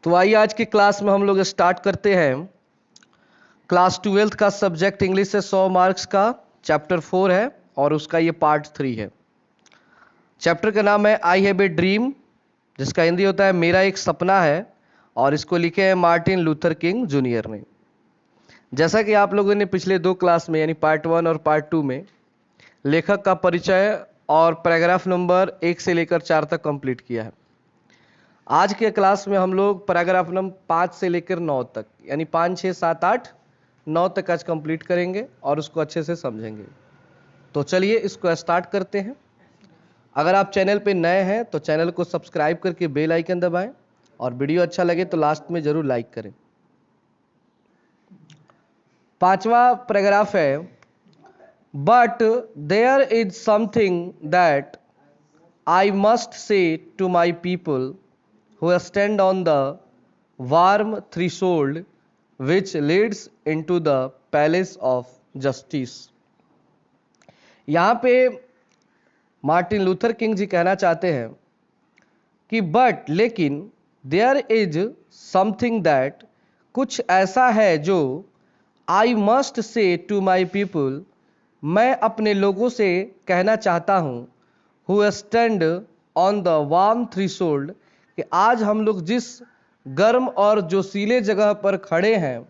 तो आइए आज की क्लास में हम लोग स्टार्ट करते हैं। क्लास 12th का सब्जेक्ट इंग्लिश से 100 मार्क्स का चैप्टर 4 है और उसका ये पार्ट 3 है। चैप्टर का नाम है आई हैव ए ड्रीम, जिसका हिंदी होता है मेरा एक सपना है, और इसको लिखे हैं मार्टिन लूथर किंग जूनियर ने। जैसा कि आप लोगों ने पिछले 2 क्लास में यानी पार्ट 1 और पार्ट 2 में लेखक का परिचय और पैराग्राफ नंबर 1 से लेकर 4 तक कंप्लीट किया है। आज के क्लास में हम लोग पैराग्राफ नंबर 5 से लेकर 9 तक यानी 5, 6, 7, 8, 9 तक आज कंप्लीट करेंगे और उसको अच्छे से समझेंगे। तो चलिए इसको स्टार्ट करते हैं। अगर आप चैनल पे नए हैं तो चैनल को सब्सक्राइब करके बेल आइकन दबाएं और वीडियो अच्छा लगे तो लास्ट में जरूर लाइक करें। 5वां पैराग्राफ है, but there is something that I must say to my people who stand on the warm threshold which leads into the palace of justice। यहां पे मार्टिन लूथर किंग जी कहना चाहते हैं कि बट लेकिन देयर इज समथिंग दैट कुछ ऐसा है जो I must say to my people मैं अपने लोगों से कहना चाहता हूं, who stand on the warm threshold कि आज हम लोग जिस गर्म और जोशीले जगह पर खड़े हैं,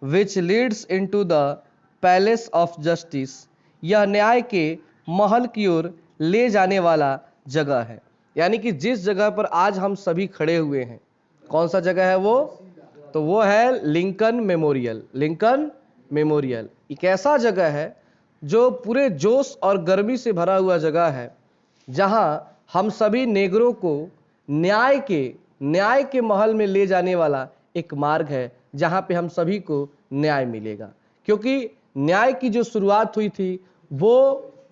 which leads into the palace of justice, यह न्याय के महल की ओर ले जाने वाला जगह है। यानी कि जिस जगह पर आज हम सभी खड़े हुए हैं, कौन सा जगह है वो? तो वो है लिंकन मेमोरियल। लिंकन मेमोरियल एक ऐसा जगह है जो पूरे जोश और गर्मी से भरा हुआ जगह है, जहां हम सभी नेगरों को न्याय के महल में ले जाने वाला एक मार्ग है, जहां पे हम सभी को न्याय मिलेगा। क्योंकि न्याय की जो शुरुआत हुई थी वो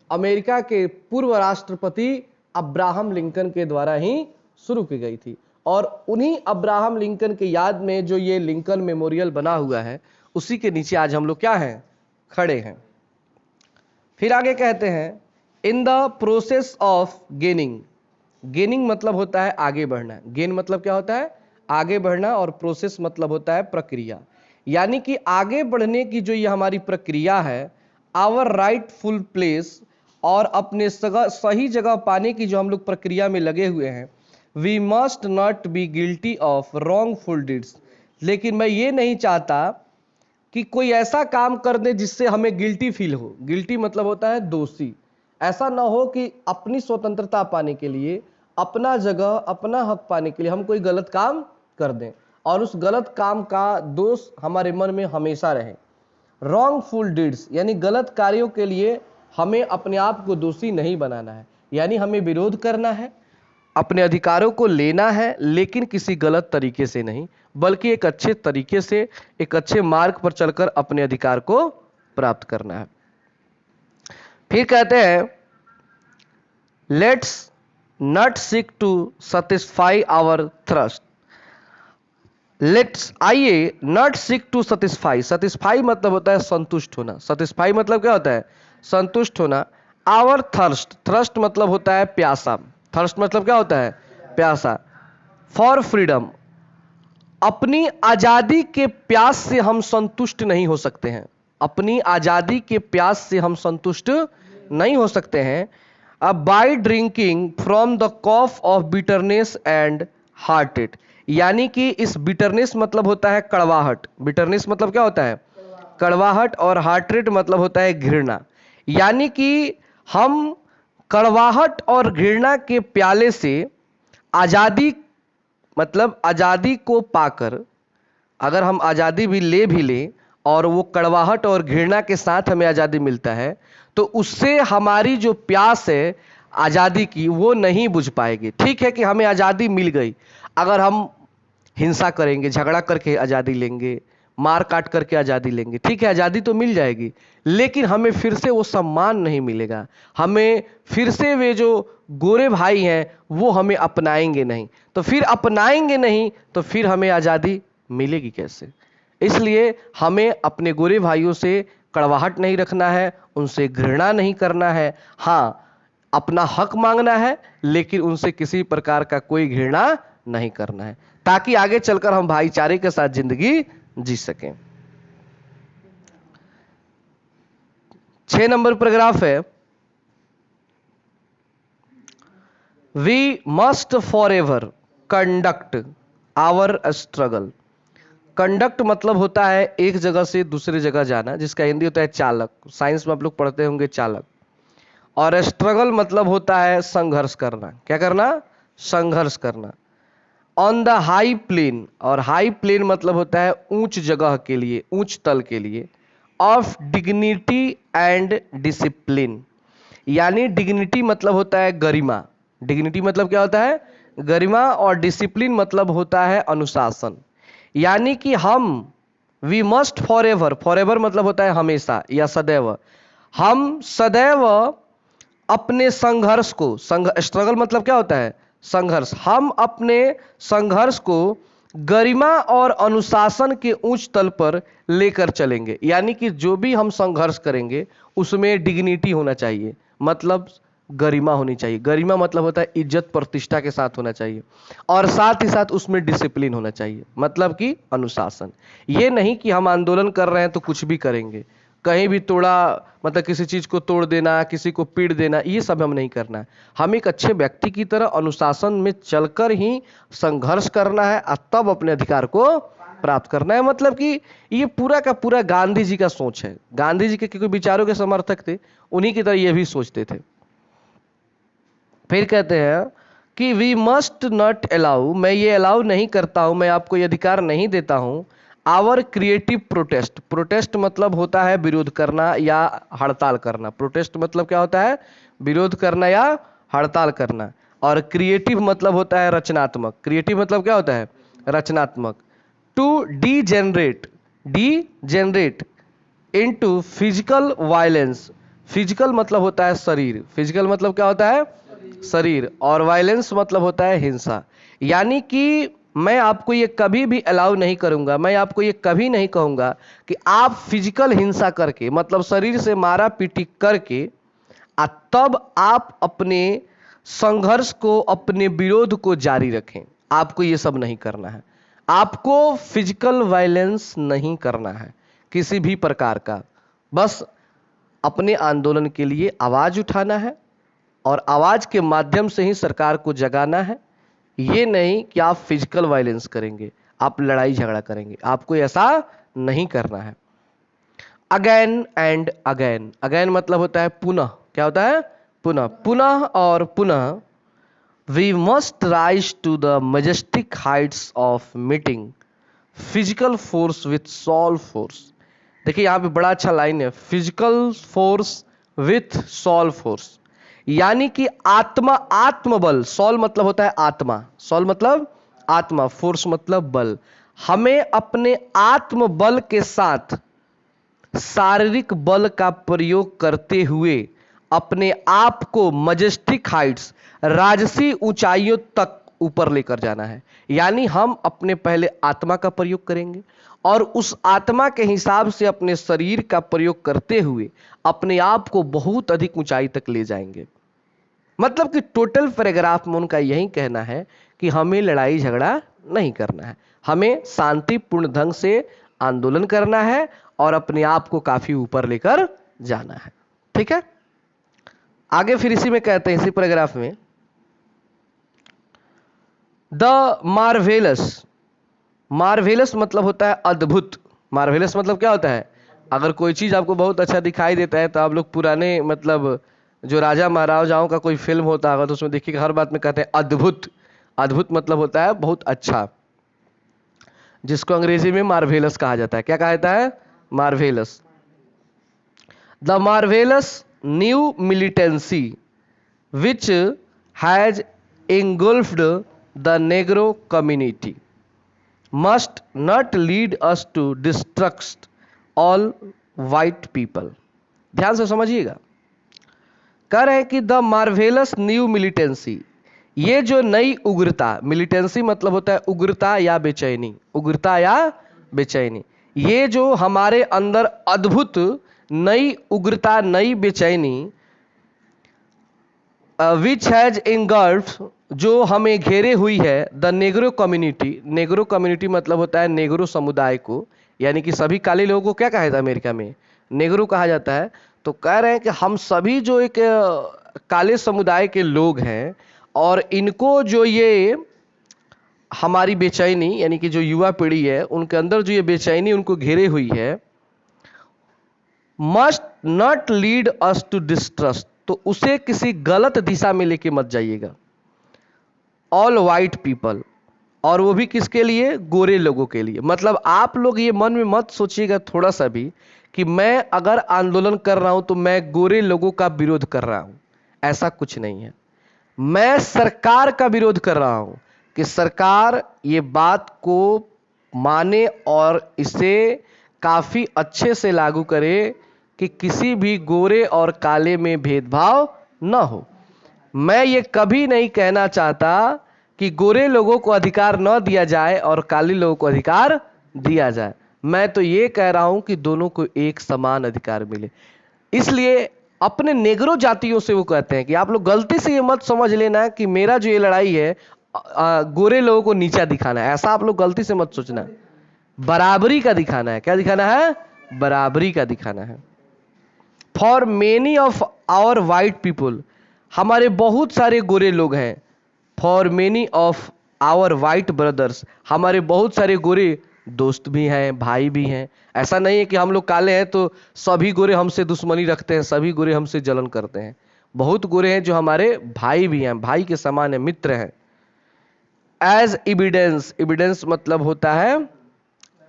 अमेरिका के पूर्व राष्ट्रपति अब्राहम लिंकन के द्वारा ही शुरू की गई थी, और उन्हीं अब्राहम लिंकन के याद में जो ये लिंकन मेमोरियल बना हुआ है, उसी के नीचे आज हम लोग क्या हैं? खड़े हैं। फिर आगे कहते हैं, in the process of gaining. Gaining मतलब होता है आगे बढ़ना। गेन मतलब क्या होता है? आगे बढ़ना, और प्रोसेस मतलब होता है प्रक्रिया। यानी कि आगे बढ़ने की जो ये हमारी प्रक्रिया है, आवर राइटफुल प्लेस, और अपने सही जगह पाने की जो हम लोग प्रक्रिया में लगे हुए हैं, we must not be guilty of wrongful deeds. लेकिन मैं ये नहीं चाहता कि कोई ऐसा काम कर दे जिससे हमें गिल्टी फील हो। गिल्टी मतलब होता है दोषी। ऐसा ना हो कि अपनी स्वतंत्रता पाने के लिए, अपना जगह, अपना हक पाने के लिए हम कोई गलत काम कर दें और उस गलत काम का दोष हमारे मन में हमेशा रहे। रॉन्गफुल डीड्स यानी गलत कार्यों के लिए हमें अपने आप को दोषी नहीं बनाना है। यानी हमें विरोध करना है, अपने अधिकारों को लेना है, लेकिन किसी गलत तरीके से नहीं, बल्कि एक अच्छे तरीके से, एक अच्छे मार्ग पर चलकर अपने अधिकार को प्राप्त करना है। फिर कहते हैं, let's not seek to satisfy our thrust. Let's, आइए, not seek to satisfy. Satisfy मतलब होता है संतुष्ट होना। सटिस्फाई मतलब क्या होता है? संतुष्ट होना। आवर थर्स्ट, थर्स्ट मतलब होता है प्यासा। थर्स्ट मतलब क्या होता है? प्यासा। फॉर फ्रीडम, अपनी आजादी के प्यास से हम संतुष्ट नहीं हो सकते हैं। अपनी आजादी के प्यास से हम संतुष्ट नहीं हो सकते हैं। अब by drinking from the cup of bitterness and hatred, यानी कि इस बिटरनेस मतलब होता है कड़वाहट। बिटरनेस मतलब क्या होता है? कड़वाहट। और हार्टेड मतलब होता है घृणा। यानी कि हम कड़वाहट और घृणा के प्याले से आजादी, मतलब आजादी को पाकर, अगर हम आजादी भी लें और वो कड़वाहट और घृणा के साथ हमें आजादी मिलता है, तो उससे हमारी जो प्यास है आजादी की वो नहीं बुझ पाएगी। ठीक है कि हमें आजादी मिल गई, अगर हम हिंसा करेंगे, झगड़ा करके आजादी लेंगे, मार काट करके आजादी लेंगे, ठीक है आजादी तो मिल जाएगी, लेकिन हमें फिर से वो सम्मान नहीं मिलेगा। हमें फिर से वे जो गोरे भाई हैं वो हमें अपनाएंगे नहीं। तो फिर अपनाएंगे नहीं तो फिर हमें आजादी मिलेगी कैसे? इसलिए हमें अपने गोरे भाइयों से कड़वाहट नहीं रखना है, उनसे घृणा नहीं करना है। हाँ, अपना हक मांगना है, लेकिन उनसे किसी प्रकार का कोई घृणा नहीं करना है, ताकि आगे चलकर हम भाईचारे के साथ जिंदगी जी सकें। 6 नंबर पैराग्राफ है, we must forever conduct our struggle. Conduct मतलब होता है एक जगह से दूसरी जगह जाना, जिसका हिंदी होता है चालक, साइंस में आप लोग पढ़ते होंगे चालक। और स्ट्रगल मतलब होता है संघर्ष करना। क्या करना? संघर्ष करना। ऑन द हाई प्लेन, और हाई प्लेन मतलब होता है ऊंच जगह के लिए, ऊंच तल के लिए। ऑफ डिग्निटी एंड डिसिप्लिन, यानी डिग्निटी मतलब होता है गरिमा। डिग्निटी मतलब क्या होता है? गरिमा। और डिसिप्लिन मतलब होता है अनुशासन। यानी कि हम we must forever, forever मतलब होता है हमेशा या सदैव, हम सदैव अपने संघर्ष को, स्ट्रगल मतलब क्या होता है? संघर्ष। हम अपने संघर्ष को गरिमा और अनुशासन के उच्च तल पर लेकर चलेंगे। यानी कि जो भी हम संघर्ष करेंगे उसमें डिग्निटी होना चाहिए, मतलब गरिमा होनी चाहिए। गरिमा मतलब होता है इज्जत प्रतिष्ठा के साथ होना चाहिए, और साथ ही साथ उसमें डिसिप्लिन होना चाहिए, मतलब कि अनुशासन। ये नहीं कि हम आंदोलन कर रहे हैं तो कुछ भी करेंगे, कहीं भी तोड़ा, मतलब किसी चीज को तोड़ देना, किसी को पीट देना, ये सब हम नहीं करना है। हम एक अच्छे व्यक्ति की तरह अनुशासन में चलकर ही संघर्ष करना है, और तब अपने अधिकार को प्राप्त करना है। मतलब कि ये पूरा का पूरा गांधी जी का सोच है। गांधी जी के क्योंकि विचारों के समर्थक थे, उन्हीं की तरह ये भी सोचते थे। फिर कहते हैं कि वी मस्ट नॉट अलाउ, मैं ये अलाउ नहीं करता हूं, मैं आपको ये अधिकार नहीं देता हूं, आवर क्रिएटिव प्रोटेस्ट। प्रोटेस्ट मतलब होता है विरोध करना या हड़ताल करना। प्रोटेस्ट मतलब क्या होता है? विरोध करना या हड़ताल करना। और क्रिएटिव मतलब होता है रचनात्मक। क्रिएटिव मतलब क्या होता है? रचनात्मक। To degenerate, degenerate into physical violence. Physical मतलब होता है शरीर, फिजिकल मतलब क्या होता है? शरीर। और वायलेंस मतलब होता है हिंसा। यानी कि मैं आपको ये कभी भी अलाउ नहीं करूंगा, मैं आपको ये कभी नहीं कहूंगा कि आप फिजिकल हिंसा करके, मतलब शरीर से मारा पीटी करके, तब आप अपने संघर्ष को, अपने विरोध को जारी रखें। आपको ये सब नहीं करना है। आपको फिजिकल वायलेंस नहीं करना है किसी भी प्रकार का। बस अपने आंदोलन के लिए आवाज उठाना है, और आवाज के माध्यम से ही सरकार को जगाना है। ये नहीं कि आप फिजिकल वायलेंस करेंगे, आप लड़ाई झगड़ा करेंगे, आपको ऐसा नहीं करना है। अगेन एंड अगेन, अगेन मतलब होता है पुनः। क्या होता है? पुनः, पुनः और पुनः। We must rise to the majestic heights of meeting physical force with soul force. देखिए यहां पे बड़ा अच्छा लाइन है, physical force with soul force. यानी कि आत्मा, आत्मबल। सॉल मतलब होता है आत्मा, सॉल मतलब आत्मा, फोर्स मतलब बल। हमें अपने आत्मबल के साथ शारीरिक बल का प्रयोग करते हुए अपने आप को मजेस्टिक हाइट्स, राजसी ऊंचाइयों तक ऊपर लेकर जाना है। यानी हम अपने पहले आत्मा का प्रयोग करेंगे, और उस आत्मा के हिसाब से अपने शरीर का प्रयोग करते हुए अपने आप को बहुत अधिक ऊंचाई तक ले जाएंगे। मतलब कि टोटल पैराग्राफ में उनका यही कहना है कि हमें लड़ाई झगड़ा नहीं करना है, हमें शांतिपूर्ण ढंग से आंदोलन करना है और अपने आप को काफी ऊपर लेकर जाना है। ठीक है, आगे फिर इसी में कहते हैं, इसी पैराग्राफ में, द मार्वेलस। मार्वेलस मतलब होता है अद्भुत। मार्वेलस मतलब क्या होता है? अगर कोई चीज आपको बहुत अच्छा दिखाई देता है तो आप लोग पुराने, मतलब जो राजा महाराजाओं का कोई फिल्म होता होगा तो उसमें देखिएगा हर बात में कहते हैं अद्भुत। अद्भुत मतलब होता है बहुत अच्छा, जिसको अंग्रेजी में मार्वेलस कहा जाता है। क्या कहा जाता है? Marvellous. The marvellous new militancy which has engulfed the Negro community must not lead us to distrust all white people। ध्यान से समझिएगा, कह रहे हैं कि द मार्वेलस न्यू मिलिटेंसी, ये जो नई उग्रता, मिलिटेंसी मतलब होता है उग्रता या बेचैनी, उग्रता या बेचैनी, ये जो हमारे अंदर अद्भुत नई उग्रता, नई बेचैनी, विच हैज engulfed, जो हमें घेरे हुई है, the Negro community, Negro community मतलब होता है नेग्रो समुदाय को, यानी कि सभी काले लोगों को क्या कहा जाता है अमेरिका में, नेग्रो कहा जाता है। तो कह रहे हैं कि हम सभी जो एक काले समुदाय के लोग हैं, और इनको जो ये हमारी बेचैनी, यानी कि जो युवा पीढ़ी है उनके अंदर जो ये बेचैनी उनको घेरे हुई है, must not lead us to distrust, तो उसे किसी गलत दिशा में लेके मत जाइएगा। ऑल वाइट पीपल, और वो भी किसके लिए, गोरे लोगों के लिए। मतलब आप लोग ये मन में मत सोचिएगा थोड़ा सा भी कि मैं अगर आंदोलन कर रहा हूं तो मैं गोरे लोगों का विरोध कर रहा हूं, ऐसा कुछ नहीं है। मैं सरकार का विरोध कर रहा हूं कि सरकार ये बात को माने और इसे काफी अच्छे से लागू करे कि किसी भी गोरे और काले में भेदभाव न हो। मैं ये कभी नहीं कहना चाहता कि गोरे लोगों को अधिकार न दिया जाए और काले लोगों को अधिकार दिया जाए। मैं तो ये कह रहा हूं कि दोनों को एक समान अधिकार मिले। इसलिए अपने नेग्रो जातियों से वो कहते हैं कि आप लोग गलती से ये मत समझ लेना कि मेरा जो ये लड़ाई है गोरे लोगों को नीचा दिखाना है, ऐसा आप लोग गलती से मत सोचना। बराबरी का दिखाना है। क्या दिखाना है? बराबरी का दिखाना है। For many of our white people, हमारे बहुत सारे गोरे लोग हैं। For many of our white brothers, हमारे बहुत सारे गोरे दोस्त भी हैं, भाई भी हैं। ऐसा नहीं है कि हम लोग काले हैं तो सभी गोरे हमसे दुश्मनी रखते हैं, सभी गोरे हमसे जलन करते हैं। बहुत गोरे हैं जो हमारे भाई भी हैं, भाई के समान है, मित्र हैं। एज एविडेंस, एविडेंस मतलब होता है,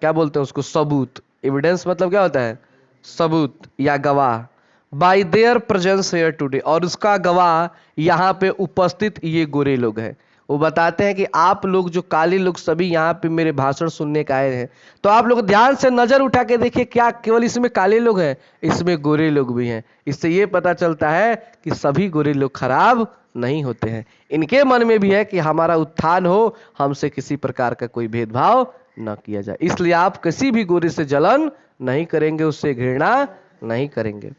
क्या बोलते हैं उसको, सबूत। एविडेंस मतलब क्या होता है? सबूत या गवाह। Bye there presence here today, और उसका गवाह यहाँ पे उपस्थित ये गोरे लोग हैं। वो बताते हैं कि आप लोग जो काले लोग सभी यहाँ पे मेरे भाषण सुनने का आए हैं, तो आप लोग ध्यान से नजर उठा के देखिए, क्या केवल इसमें काले लोग हैं? इसमें गोरे लोग भी हैं। इससे ये पता चलता है कि सभी गोरे लोग खराब नहीं होते हैं। इनके मन में भी है कि हमारा उत्थान हो, हमसे किसी प्रकार का कोई भेदभाव न किया जाए। इसलिए आप किसी भी गोरे से जलन नहीं करेंगे, उससे घृणा नहीं करेंगे।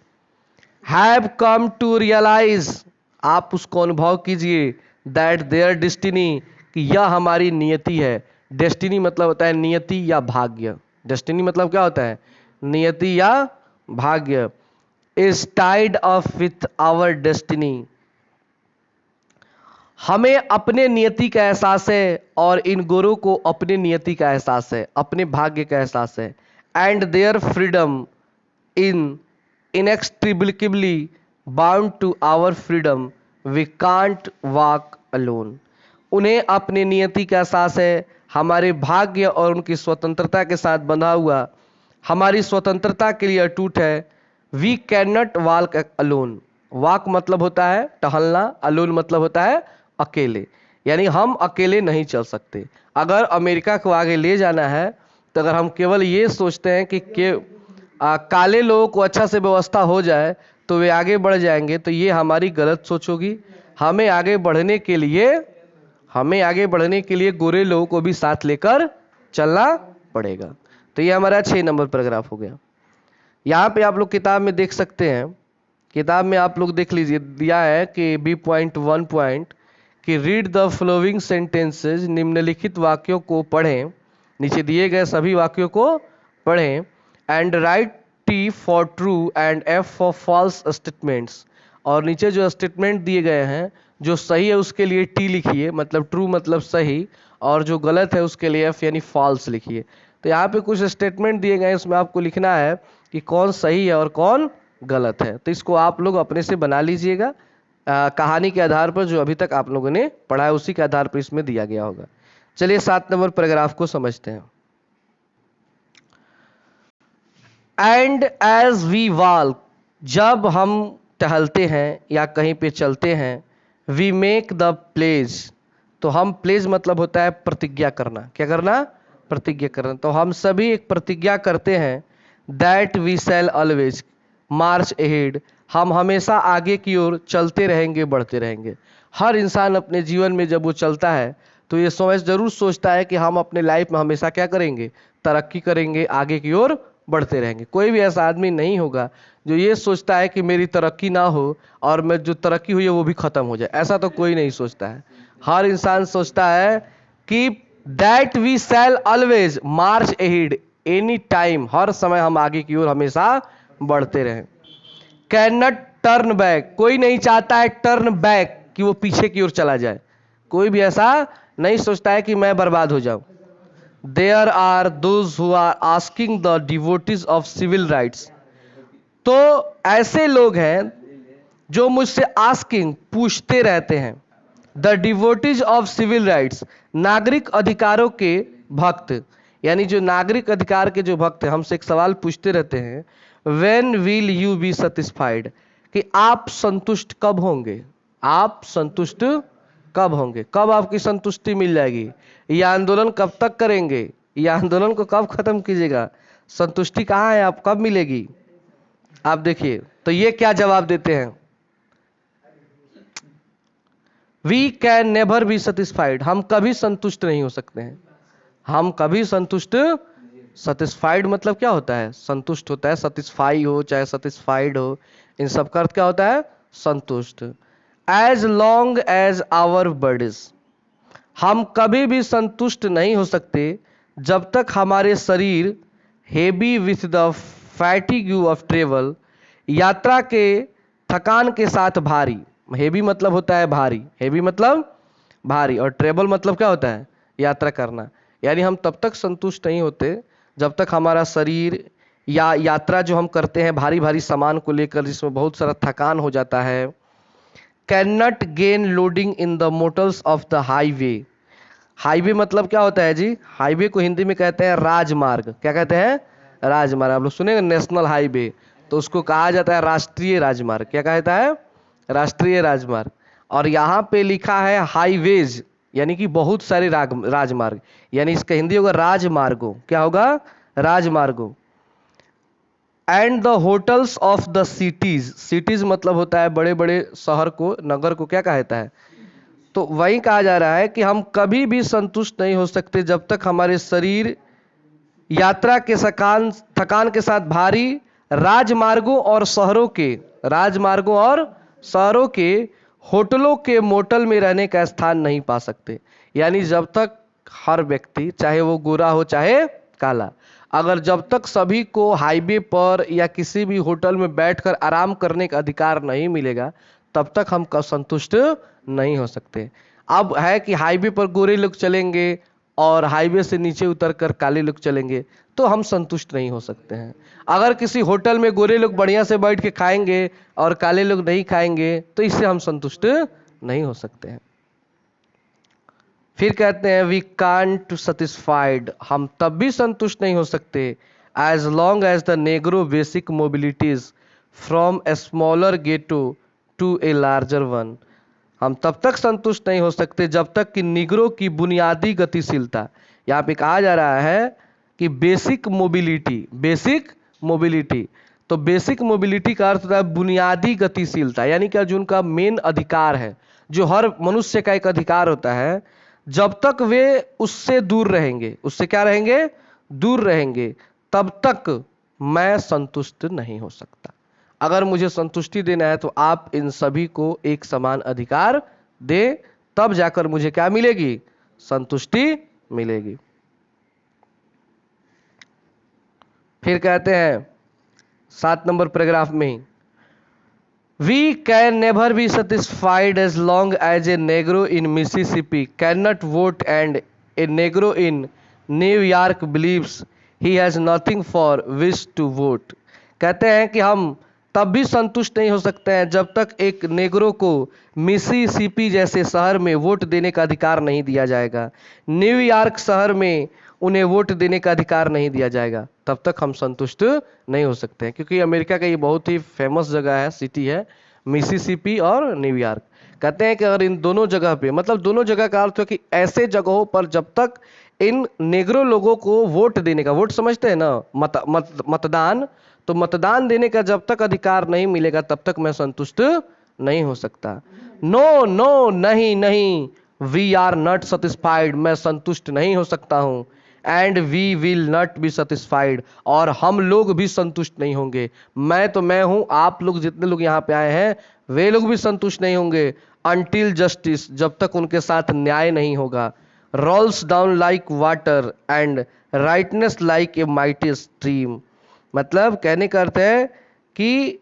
हैव कम टू रियलाइज, आप उसको अनुभव कीजिए, दैट देयर डेस्टिनी, कि यह हमारी नियति है। डेस्टिनी मतलब होता है नियति या भाग्य। डेस्टिनी मतलब क्या होता है? नियति या भाग्य। Is tied up with our destiny, हमें अपने नियति का एहसास है और इन गोरों को अपने नियति का एहसास है, अपने भाग्य का एहसास है। And their freedom in inextricably bound to our freedom, we can't walk alone, उन्हें अपनी नियति का एहसास है, हमारे भाग्य और उनकी स्वतंत्रता के साथ बंधा हुआ, हमारी स्वतंत्रता के लिए अटूट है। We cannot walk alone, walk मतलब होता है टहलना, अलोन मतलब होता है अकेले, यानी हम अकेले नहीं चल सकते। अगर अमेरिका को आगे ले जाना है तो अगर हम केवल ये सोचते हैं कि काले लोगों को अच्छा से व्यवस्था हो जाए तो वे आगे बढ़ जाएंगे, तो ये हमारी गलत सोच होगी। हमें आगे बढ़ने के लिए गोरे लोगों को भी साथ लेकर चलना पड़ेगा। तो ये हमारा 6 नंबर पैराग्राफ हो गया। यहाँ पे आप लोग किताब में देख सकते हैं, किताब में आप लोग देख लीजिए, दिया है कि B.1 पॉइंट कि रीड द फ्लोइंग सेंटेंसेज, निम्नलिखित वाक्यों को पढ़ें, नीचे दिए गए सभी वाक्यों को पढ़ें। And write T for true and F for false statements, और नीचे जो स्टेटमेंट दिए गए हैं जो सही है उसके लिए T लिखिए, मतलब ट्रू मतलब सही, और जो गलत है उसके लिए F यानी फॉल्स लिखिए। तो यहाँ पे कुछ स्टेटमेंट दिए गए हैं, उसमें आपको लिखना है कि कौन सही है और कौन गलत है। तो इसको आप लोग अपने से बना लीजिएगा, कहानी के आधार पर, जो अभी तक आप लोगों ने पढ़ा है उसी के आधार पर इसमें दिया गया होगा। चलिए 7 नंबर पैराग्राफ को समझते हैं। एंड एज वी वॉक, जब हम टहलते हैं या कहीं पे चलते हैं, वी मेक द प्लेज, तो हम प्लेज मतलब होता है प्रतिज्ञा करना। क्या करना? प्रतिज्ञा करना। तो हम सभी एक प्रतिज्ञा करते हैं, that we shall always march ahead, हम हमेशा आगे की ओर चलते रहेंगे, बढ़ते रहेंगे। हर इंसान अपने जीवन में जब वो चलता है तो ये जरूर सोचता है कि हम अपने लाइफ में हमेशा क्या करेंगे? तरक्की करेंगे, आगे की ओर बढ़ते रहेंगे। कोई भी ऐसा आदमी नहीं होगा जो ये सोचता है कि मेरी तरक्की ना हो और मैं जो तरक्की हुई है वो भी खत्म हो जाए, ऐसा तो कोई नहीं सोचता है। हर इंसान सोचता है कि that we shall always march ahead any time, हर समय हम आगे की ओर हमेशा बढ़ते रहें। कैन नॉट टर्न बैक, कोई नहीं चाहता है टर्न बैक कि वो पीछे की ओर चला जाए, कोई भी ऐसा नहीं सोचता है कि मैं बर्बाद हो जाऊं। There are those who are asking the devotees of civil rights, तो ऐसे लोग हैं जो मुझसे आस्किंग पूछते रहते हैं, the devotees of civil rights, नागरिक अधिकारों के भक्त, यानी जो नागरिक अधिकार के जो भक्त हैं हमसे एक सवाल पूछते रहते हैं, when will you be satisfied, कि आप संतुष्ट कब होंगे, आप संतुष्ट कब होंगे, कब आपकी संतुष्टि मिल जाएगी, यह आंदोलन कब तक करेंगे, यह आंदोलन को कब खत्म कीजिएगा, संतुष्टि कहाँ है, आप कब मिलेगी। आप देखिए तो ये क्या जवाब देते हैं, we can never be satisfied, हम कभी संतुष्ट नहीं हो सकते हैं, हम कभी संतुष्ट, सेटिस्फाइड मतलब क्या होता है, संतुष्ट होता है, सेटिस्फाई हो चाहे सेटिस्फाइड हो, इन सब का अर्थ क्या होता है, संतुष्ट। As long as our bodies, हम कभी भी संतुष्ट नहीं हो सकते जब तक हमारे शरीर heavy with the fatigue of travel, यात्रा के थकान के साथ भारी, हेवी मतलब होता है भारी, हेवी मतलब भारी, और ट्रेवल मतलब क्या होता है, यात्रा करना, यानी हम तब तक संतुष्ट नहीं होते जब तक हमारा शरीर या यात्रा जो हम करते हैं भारी भारी सामान को लेकर जिसमें बहुत सारा थकान हो जाता है। Can not gain loading in the Motors of the highway, highway मतलब क्या होता है जी, हाईवे को हिंदी में कहते हैं राजमार्ग, क्या कहते हैं, राजमार्ग, आप लोग सुनेंगे नेशनल हाईवे, तो उसको कहा जाता है राष्ट्रीय राजमार्ग, क्या कहता है, राष्ट्रीय राजमार्ग। और यहाँ पे लिखा है हाईवेज, यानी कि बहुत सारे राजमार्ग, यानी इसका हिंदी होगा राजमार्गों, क्या होगा, राजमार्गों। And the hotels of the cities, cities मतलब होता है बड़े बड़े शहर को, नगर को क्या कहता है, तो वही कहा जा रहा है कि हम कभी भी संतुष्ट नहीं हो सकते जब तक हमारे शरीर यात्रा के थकान के साथ भारी राजमार्गों और शहरों के, राजमार्गों और शहरों के होटलों के मोटल में रहने का स्थान नहीं पा सकते, यानी जब तक हर व्यक्ति चाहे वो गोरा हो चाहे काला, अगर जब तक सभी को हाईवे पर या किसी भी होटल में बैठकर आराम करने का अधिकार नहीं मिलेगा तब तक हम संतुष्ट नहीं हो सकते। अब है कि हाईवे पर गोरे लोग चलेंगे और हाईवे से नीचे उतरकर काले लोग चलेंगे तो हम संतुष्ट नहीं हो सकते हैं। अगर किसी होटल में गोरे लोग बढ़िया से बैठ के खाएंगे और काले लोग नहीं खाएंगे तो इससे हम संतुष्ट नहीं हो सकते हैं। फिर कहते हैं वी कांट सेटिस्फाइड, हम तब भी संतुष्ट नहीं हो सकते as long as the Negro basic mobilities from a smaller ghetto to a larger one, हम तब तक संतुष्ट नहीं हो सकते जब तक कि निगरों की बुनियादी गतिशीलता, यहाँ पे कहा जा रहा है कि बेसिक मोबिलिटी, बेसिक मोबिलिटी, तो बेसिक मोबिलिटी का अर्थ होता है बुनियादी गतिशीलता, यानी कि जो उनका मेन अधिकार है, जो हर मनुष्य का एक अधिकार होता है, जब तक वे उससे दूर रहेंगे, उससे क्या रहेंगे, दूर रहेंगे, तब तक मैं संतुष्ट नहीं हो सकता। अगर मुझे संतुष्टि देना है तो आप इन सभी को एक समान अधिकार दे, तब जाकर मुझे क्या मिलेगी, संतुष्टि मिलेगी। फिर कहते हैं 7 नंबर पैराग्राफ में, we can never be satisfied as long as a Negro in Mississippi cannot vote and a Negro in New York believes he has nothing for which to vote. कहते हैं कि हम तब भी संतुष्ट नहीं हो सकते हैं जब तक एक नेग्रो को मिसिसिपी जैसे शहर में वोट देने का अधिकार नहीं दिया जाएगा, न्यूयॉर्क शहर में उन्हें वोट देने का अधिकार नहीं दिया जाएगा, तब तक हम संतुष्ट नहीं हो सकते हैं। क्योंकि अमेरिका का ये बहुत ही फेमस जगह है, सिटी है मिसिसिपी और न्यूयॉर्क। कहते हैं कि अगर इन दोनों जगह पे, मतलब दोनों जगह का अर्थ है कि ऐसे जगहों पर जब तक इन नेग्रो लोगों को वोट देने का, वोट समझते हैं ना, मतदान, तो मतदान देने का जब तक अधिकार नहीं मिलेगा तब तक मैं संतुष्ट नहीं हो सकता। नो नो, नहीं नहीं, वी आर नॉट सेटिस्फाइड, मैं संतुष्ट नहीं हो सकता हूं, and we will not be satisfied, और हम लोग भी संतुष्ट नहीं होंगे। मैं तो मैं हूं, आप लोग जितने लोग यहाँ पे आए हैं वे लोग भी संतुष्ट नहीं होंगे until justice, जब तक उनके साथ न्याय नहीं होगा, rolls down like water and rightness like a mighty stream। मतलब कहने का अर्थ है कि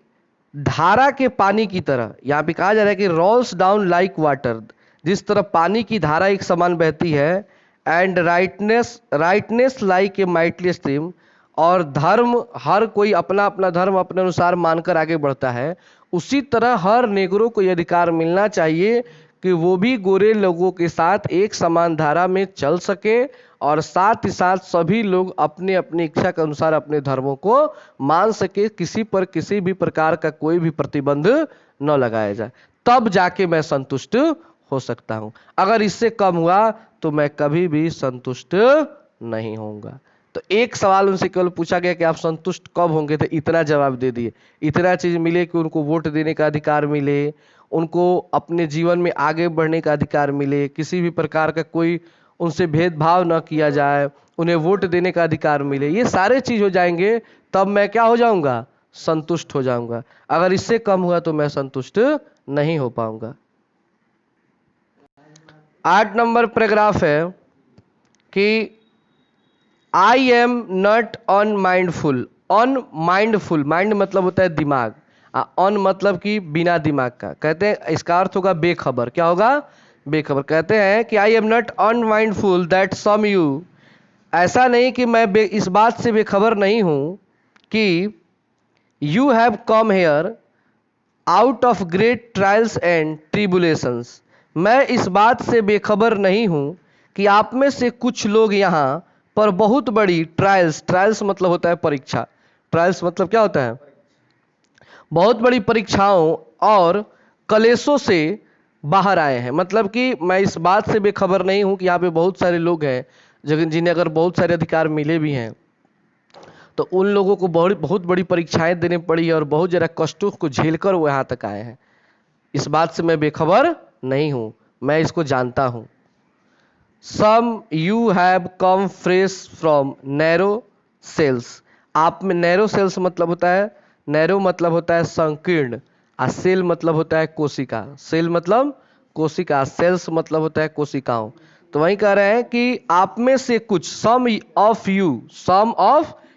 धारा के पानी की तरह, यहाँ पे कहा जा रहा है कि rolls down like water, जिस तरह पानी की धारा एक समान बहती है, and rightness like a mightily stream, और धर्म, हर कोई अपना अपना धर्म अपने अनुसार मानकर आगे बढ़ता है, उसी तरह हर नेगरों को यह अधिकार मिलना चाहिए कि वो भी गोरे लोगों के साथ एक समान धारा में चल सके, और साथ ही साथ सभी लोग अपने अपनी इच्छा के अनुसार अपने धर्मों को मान सके, किसी पर किसी भी प्रकार का कोई भी प्रतिबंध न लगाया जाए, तब जाके मैं संतुष्ट हो सकता हूं। अगर इससे कम हुआ तो मैं कभी भी संतुष्ट नहीं होऊंगा। तो एक सवाल उनसे केवल पूछा गया कि आप संतुष्ट कब होंगे, तो इतना जवाब दे दिए, इतना चीज मिले कि उनको वोट देने का अधिकार मिले, उनको अपने जीवन में आगे बढ़ने का अधिकार मिले, किसी भी प्रकार का कोई उनसे भेदभाव न किया जाए, उन्हें वोट देने का अधिकार मिले, ये सारे चीज हो जाएंगे तब मैं क्या हो जाऊंगा, संतुष्ट हो जाऊंगा। अगर इससे कम हुआ तो मैं संतुष्ट नहीं हो पाऊंगा। 8 नंबर पैराग्राफ है कि I am not unmindful. Unmindful, mind मतलब होता है दिमाग, अन मतलब कि बिना दिमाग का, कहते हैं इसका अर्थ होगा बेखबर। क्या होगा, बेखबर। कहते हैं कि I am not unmindful that some you, ऐसा नहीं कि मैं इस बात से बेखबर नहीं हूं कि you have come here out of great trials and tribulations, मैं इस बात से बेखबर नहीं हूं कि आप में से कुछ लोग यहाँ पर बहुत बड़ी ट्रायल्स, ट्रायल्स मतलब होता है परीक्षा, ट्रायल्स मतलब क्या होता है, बहुत बड़ी परीक्षाओं और कलेशों से बाहर आए हैं। मतलब कि मैं इस बात से बेखबर नहीं हूं कि यहाँ पे बहुत सारे लोग हैं जिन्हें अगर बहुत सारे अधिकार मिले भी हैं तो उन लोगों को बहुत बड़ी परीक्षाएं देनी पड़ी और बहुत ज़्यादा कष्टों को झेलकर वो यहाँ तक आए हैं। इस बात से मैं बेखबर नहीं हूं, मैं इसको जानता हूं। Some you have come fresh from narrow cells, आप में नैरो सेल्स मतलब होता है, नैरो मतलब होता है संकीर्ण, और सेल मतलब होता है कोशिका, सेल मतलब कोशिका, सेल्स मतलब होता है कोशिकाओं। तो वही कह रहे हैं कि आप में से कुछ, सम ऑफ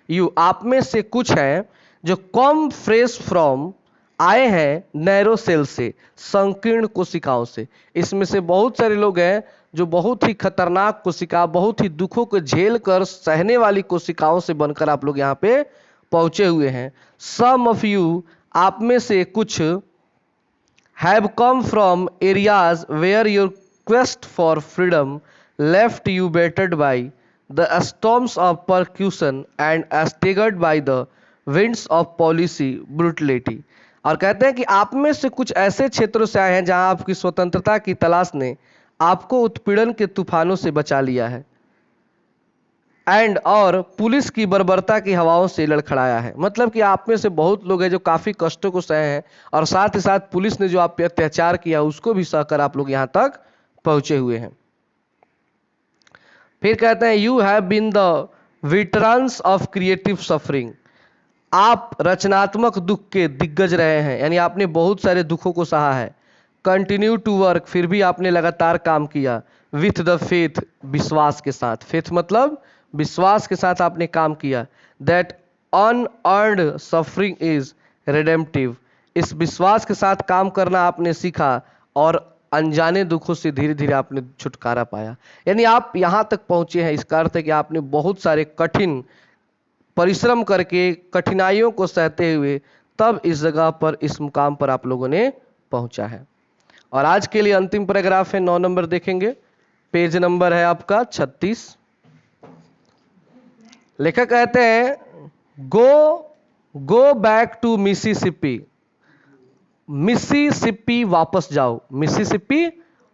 यू, आप में से कुछ हैं जो कम फ्रेश फ्रॉम, आए हैं नैरो सेल से, संकीर्ण कोशिकाओं से। इसमें से बहुत सारे लोग हैं जो बहुत ही खतरनाक कोशिका, बहुत ही दुखों को झेल कर सहने वाली कोशिकाओं से बनकर आप लोग यहाँ पे पहुंचे हुए हैं। सम ऑफ यू, आप में से कुछ, have come from areas where your quest for freedom left you battered by the storms of persecution and staggered by the winds of police brutality. और कहते हैं कि आप में से कुछ ऐसे क्षेत्रों से आए हैं जहां आपकी स्वतंत्रता की तलाश ने आपको उत्पीड़न के तूफानों से बचा लिया है, एंड और पुलिस की बर्बरता की हवाओं से लड़खड़ाया है। मतलब कि आप में से बहुत लोग हैं जो काफी कष्टों को सहे हैं, और साथ ही साथ पुलिस ने जो आप पे अत्याचार किया उसको भी सहकर आप लोग यहां तक पहुंचे हुए हैं। फिर कहते हैं you have been the veterans of creative suffering, आप रचनात्मक दुख के दिग्गज रहे हैं, यानी आपने बहुत सारे दुखों को सहा है। कंटिन्यू टू वर्क, फिर भी आपने लगातार काम किया। विथ द फेथ, विश्वास के साथ, फेथ मतलब विश्वास के साथ आपने काम किया। That unearned suffering is redemptive, इस विश्वास के साथ काम करना आपने सीखा और अनजाने दुखों से धीरे धीरे आपने छुटकारा पाया। यानी आप यहाँ तक पहुंचे हैं, इसका अर्थ है कि आपने बहुत सारे कठिन परिश्रम करके, कठिनाइयों को सहते हुए तब इस जगह पर, इस मुकाम पर आप लोगों ने पहुंचा है। और आज के लिए अंतिम पैराग्राफ है, 9 नंबर देखेंगे, पेज नंबर है आपका 36। लेखक कहते हैं go back to Mississippi, Mississippi वापस जाओ, मिसिसिपी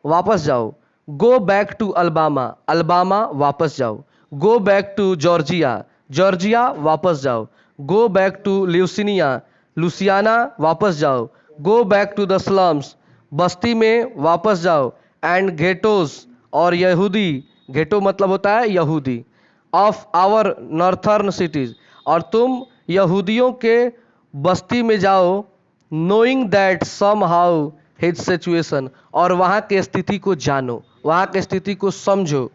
वापस जाओ। Go back to Alabama, Alabama वापस जाओ। Go back to Georgia, Georgia वापस जाओ। Go back to Louisiana, Louisiana वापस जाओ। Go back to the slums, बस्ती में वापस जाओ। एंड घेटोस, और यहूदी, घेटो मतलब होता है यहूदी, ऑफ आवर नॉर्थर्न सिटीज, और तुम यहूदियों के बस्ती में जाओ। Knowing that somehow his situation, और वहां की स्थिति को जानो, वहां की स्थिति को समझो।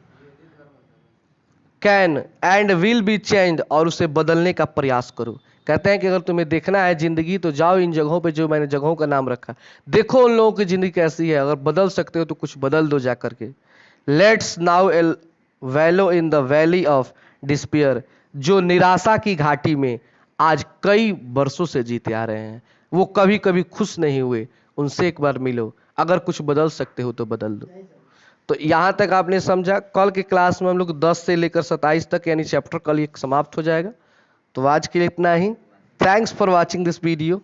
Can and will be change, और उसे बदलने का प्रयास करो। कहते हैं कि अगर तुम्हें देखना है जिंदगी तो जाओ इन जगहों पे जो मैंने जगहों का नाम रखा, देखो उन लोगों की जिंदगी कैसी है, अगर बदल सकते हो तो कुछ बदल दो जा करके। Let's now वैलो in the valley of despair, जो निराशा की घाटी में आज कई वर्षों से जीते आ रहे हैं, वो कभी कभी खुश नहीं हुए, उनसे एक बार मिलो, अगर कुछ बदल सकते हो तो बदल दो। तो यहां तक आपने समझा। कल के क्लास में हम लोग 10 से लेकर 27 तक यानी चैप्टर कल ये समाप्त हो जाएगा। तो आज के लिए इतना ही। Thanks for watching this video.